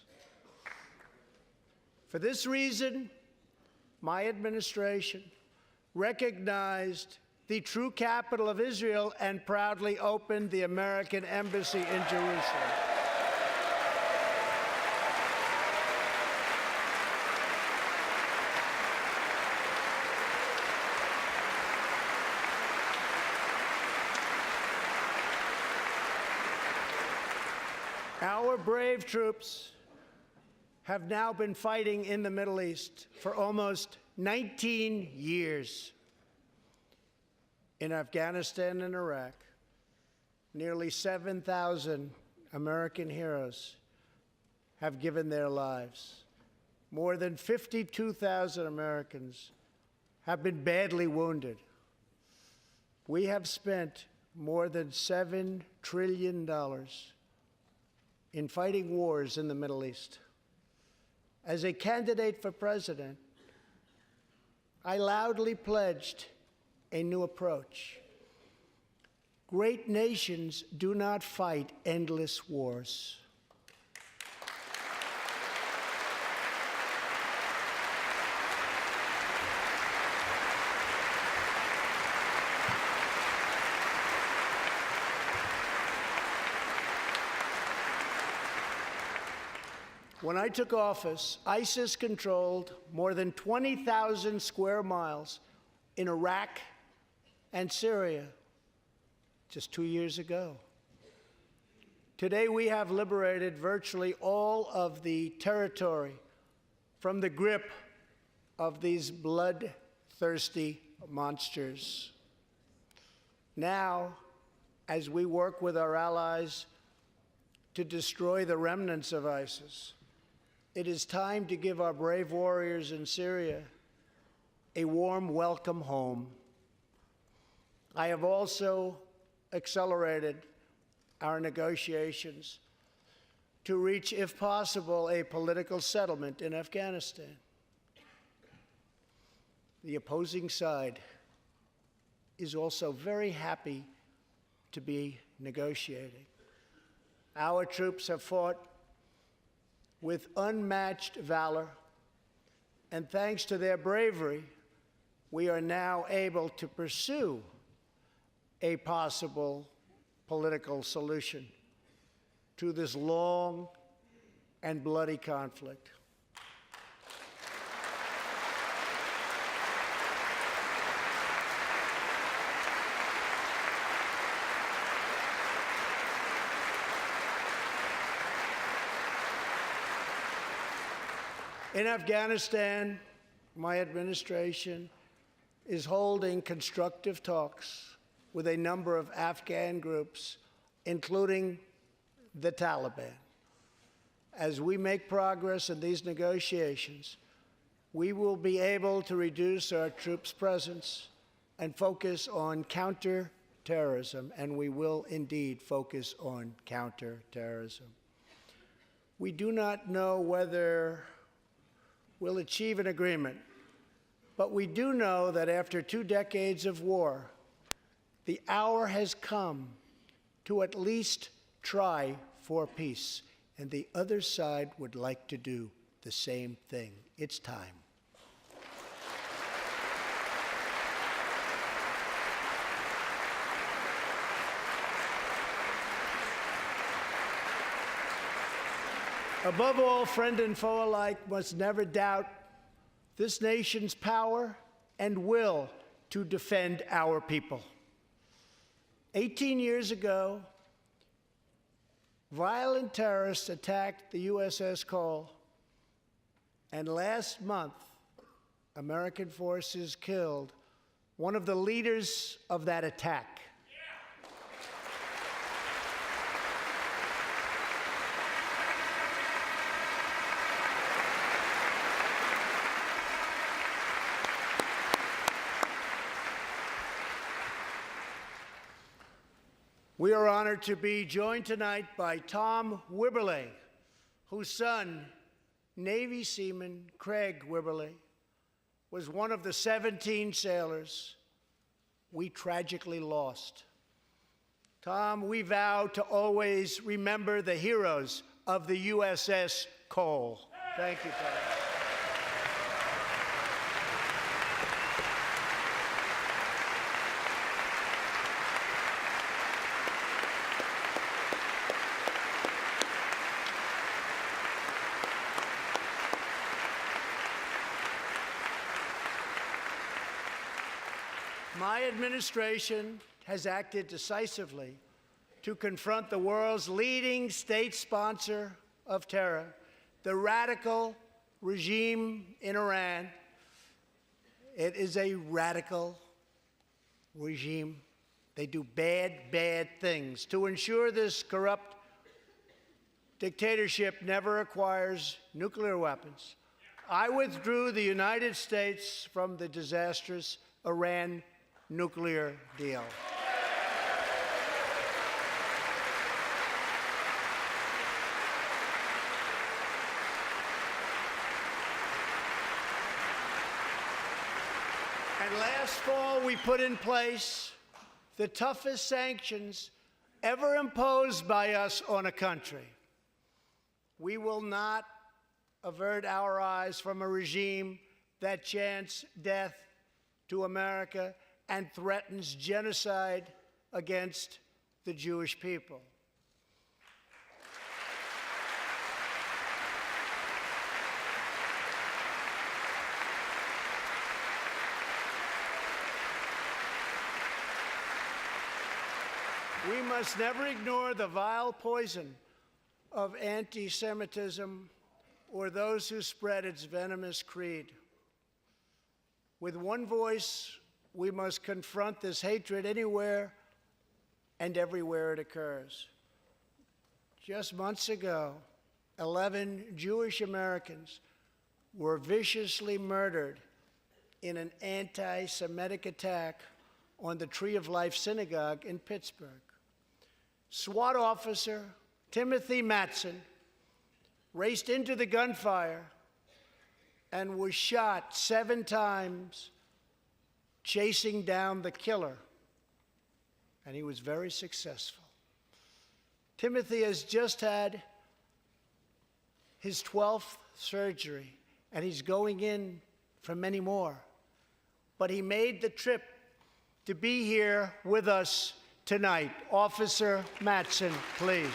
For this reason, my administration recognized the true capital of Israel and proudly opened the American embassy in Jerusalem. Our brave troops have now been fighting in the Middle East for almost 19 years. In Afghanistan and Iraq, nearly 7,000 American heroes have given their lives. More than 52,000 Americans have been badly wounded. We have spent more than $7 trillion in fighting wars in the Middle East. As a candidate for president, I loudly pledged a new approach. Great nations do not fight endless wars. When I took office, ISIS controlled more than 20,000 square miles in Iraq and Syria just 2 years ago. Today, we have liberated virtually all of the territory from the grip of these bloodthirsty monsters. Now, as we work with our allies to destroy the remnants of ISIS, it is time to give our brave warriors in Syria a warm welcome home. I have also accelerated our negotiations to reach, if possible, a political settlement in Afghanistan. The opposing side is also very happy to be negotiating. Our troops have fought with unmatched valor, and thanks to their bravery, we are now able to pursue a possible political solution to this long and bloody conflict. In Afghanistan, my administration is holding constructive talks with a number of Afghan groups, including the Taliban. As we make progress in these negotiations, we will be able to reduce our troops' presence and focus on counterterrorism, and we will indeed focus on counterterrorism. We do not know whether we'll achieve an agreement, but we do know that after 2 decades of war, the hour has come to at least try for peace, and the other side would like to do the same thing. It's time. Above all, friend and foe alike must never doubt this nation's power and will to defend our people. 18 years ago, violent terrorists attacked the USS Cole, and last month, American forces killed one of the leaders of that attack. We are honored to be joined tonight by Tom Wibberley, whose son, Navy seaman Craig Wibberley, was one of the 17 sailors we tragically lost. Tom, we vow to always remember the heroes of the USS Cole. Thank you, Tom. My administration has acted decisively to confront the world's leading state sponsor of terror, the radical regime in Iran. It is a radical regime. They do bad, bad things. To ensure this corrupt dictatorship never acquires nuclear weapons, I withdrew the United States from the disastrous Iran nuclear deal. And last fall, we put in place the toughest sanctions ever imposed by us on a country. We will not avert our eyes from a regime that chants death to America and threatens genocide against the Jewish people. We must never ignore the vile poison of anti-Semitism or those who spread its venomous creed. With one voice, we must confront this hatred anywhere and everywhere it occurs. Just months ago, 11 Jewish Americans were viciously murdered in an anti-Semitic attack on the Tree of Life Synagogue in Pittsburgh. SWAT officer Timothy Matson raced into the gunfire and was shot 7 times chasing down the killer, and he was very successful. Timothy has just had his 12th surgery, and he's going in for many more. but he made the trip to be here with us tonight. Officer Mattson, please.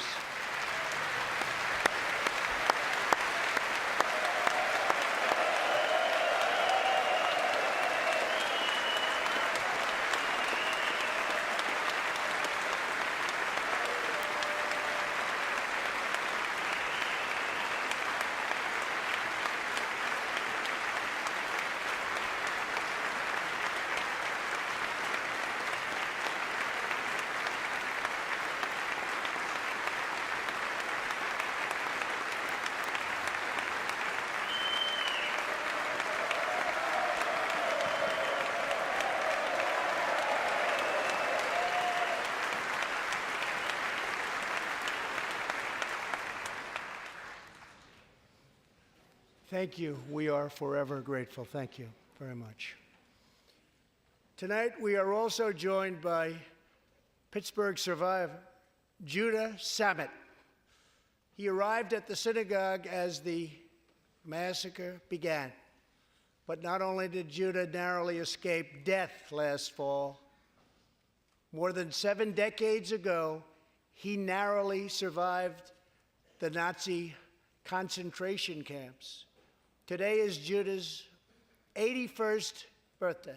Thank you. We are forever grateful. Thank you very much. Tonight, we are also joined by Pittsburgh survivor, Judah Samet. He arrived at the synagogue as the massacre began. But not only did Judah narrowly escape death last fall, more than 7 decades ago, he narrowly survived the Nazi concentration camps. Today is Judah's 81st birthday.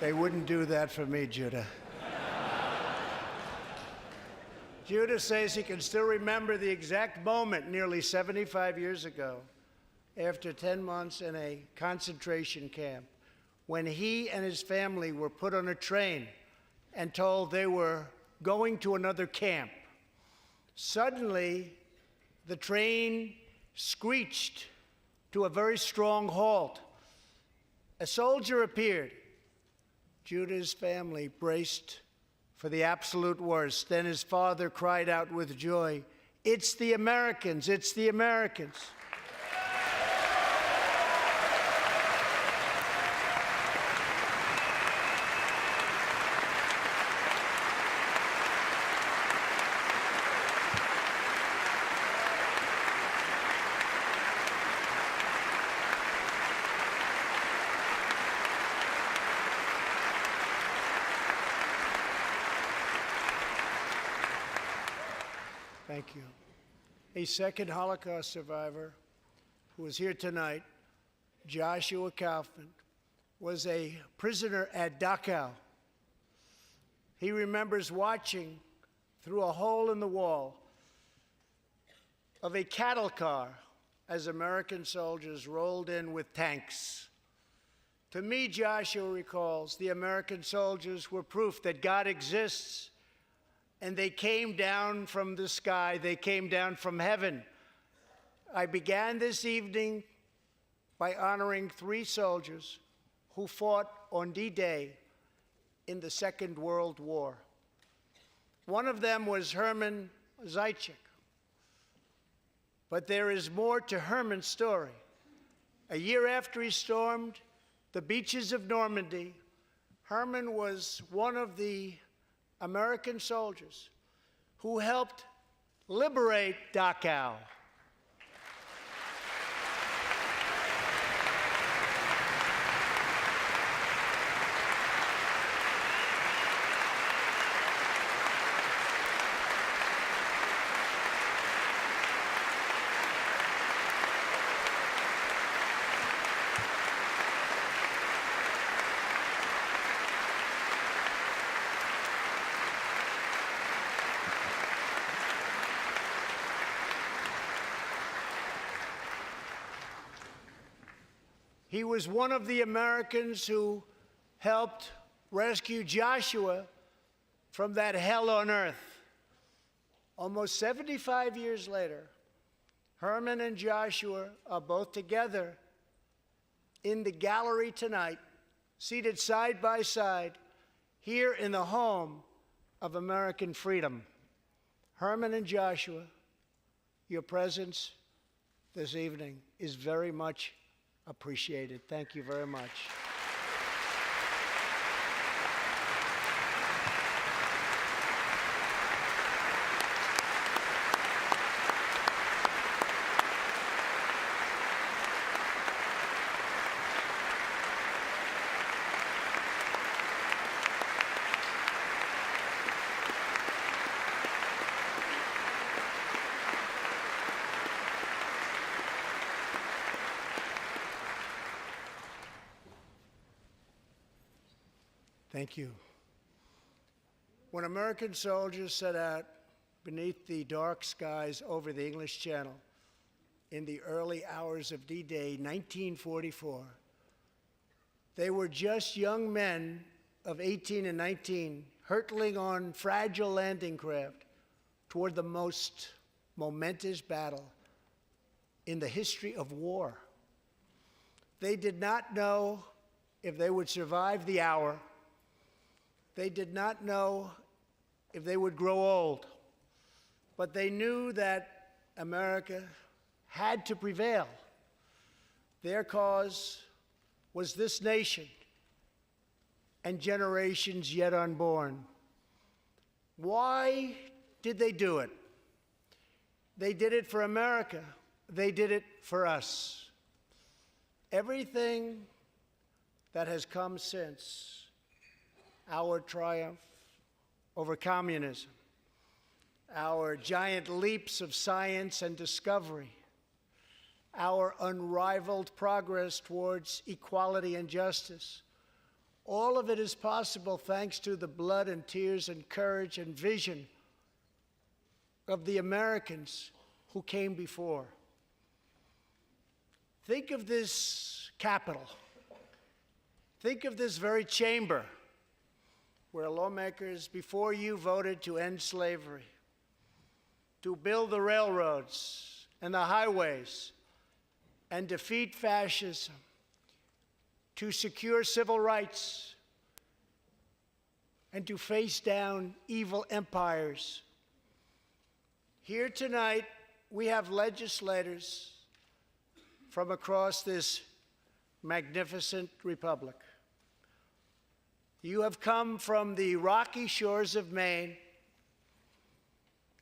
They wouldn't do that for me, Judah. Judah says he can still remember the exact moment nearly 75 years ago, after 10 months in a concentration camp, when he and his family were put on a train and told they were going to another camp. Suddenly, the train screeched to a very strong halt. A soldier appeared. Judah's family braced for the absolute worst. Then his father cried out with joy, "It's the Americans! It's the Americans!" Thank you. A second Holocaust survivor who is here tonight, Joshua Kaufman, was a prisoner at Dachau. He remembers watching through a hole in the wall of a cattle car as American soldiers rolled in with tanks. To me, Joshua recalls, the American soldiers were proof that God exists. And they came down from the sky. They came down from heaven. I began this evening by honoring 3 soldiers who fought on D-Day in the Second World War. One of them was Herman Zaitchik. But there is more to Herman's story. A year after he stormed the beaches of Normandy, Herman was one of the American soldiers who helped liberate Dachau. He was one of the Americans who helped rescue Joshua from that hell on earth. Almost 75 years later, Herman and Joshua are both together in the gallery tonight, seated side by side, here in the home of American freedom. Herman and Joshua, your presence this evening is very much appreciated. Thank you very much. Thank you. When American soldiers set out beneath the dark skies over the English Channel in the early hours of D-Day 1944, they were just young men of 18 and 19 hurtling on fragile landing craft toward the most momentous battle in the history of war. They did not know if they would survive the hour. They did not know if they would grow old, but they knew that America had to prevail. Their cause was this nation and generations yet unborn. Why did they do it? They did it for America. They did it for us. Everything that has come since our triumph over communism, our giant leaps of science and discovery, our unrivaled progress towards equality and justice, all of it is possible thanks to the blood and tears and courage and vision of the Americans who came before. Think of this Capitol. Think of this very chamber where lawmakers before you voted to end slavery, to build the railroads and the highways, and defeat fascism, to secure civil rights, and to face down evil empires. Here tonight, we have legislators from across this magnificent republic. You have come from the rocky shores of Maine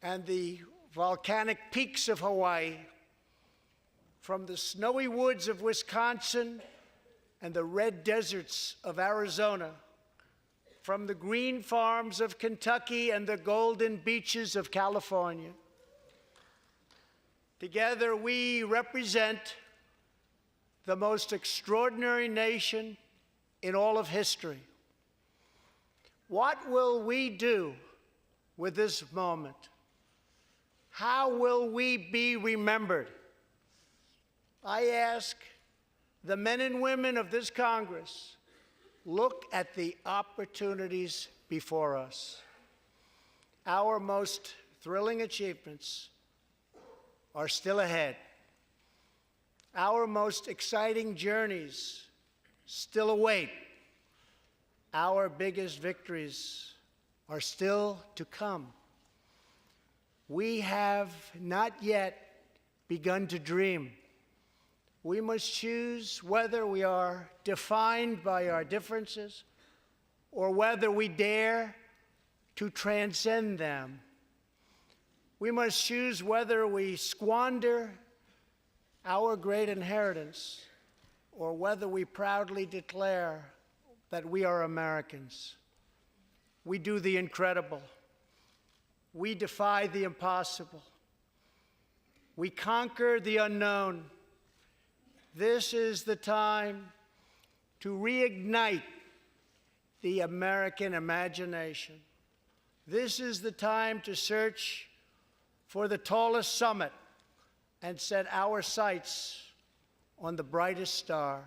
and the volcanic peaks of Hawaii, from the snowy woods of Wisconsin and the red deserts of Arizona, from the green farms of Kentucky and the golden beaches of California. Together, we represent the most extraordinary nation in all of history. What will we do with this moment? How will we be remembered? I ask the men and women of this Congress, look at the opportunities before us. Our most thrilling achievements are still ahead. Our most exciting journeys still await. Our biggest victories are still to come. We have not yet begun to dream. We must choose whether we are defined by our differences or whether we dare to transcend them. We must choose whether we squander our great inheritance or whether we proudly declare that we are Americans. We do the incredible. We defy the impossible. We conquer the unknown. This is the time to reignite the American imagination. This is the time to search for the tallest summit and set our sights on the brightest star.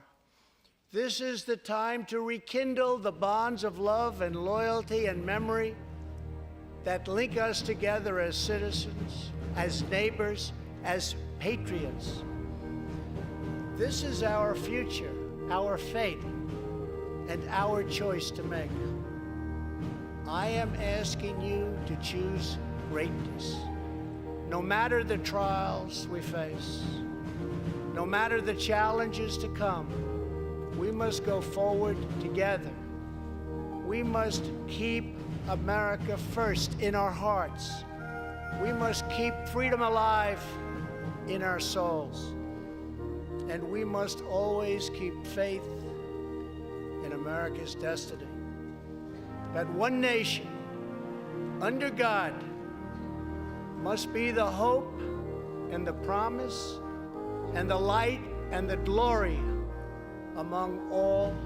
This is the time to rekindle the bonds of love and loyalty and memory that link us together as citizens, as neighbors, as patriots. This is our future, our fate, and our choice to make. I am asking you to choose greatness. No matter the trials we face, no matter the challenges to come, we must go forward together. We must keep America first in our hearts. We must keep freedom alive in our souls. And we must always keep faith in America's destiny. That one nation, under God, must be the hope and the promise and the light and the glory among all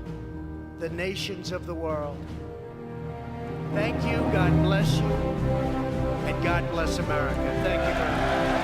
the nations of the world. Thank you, God bless you, and God bless America. Thank you very much.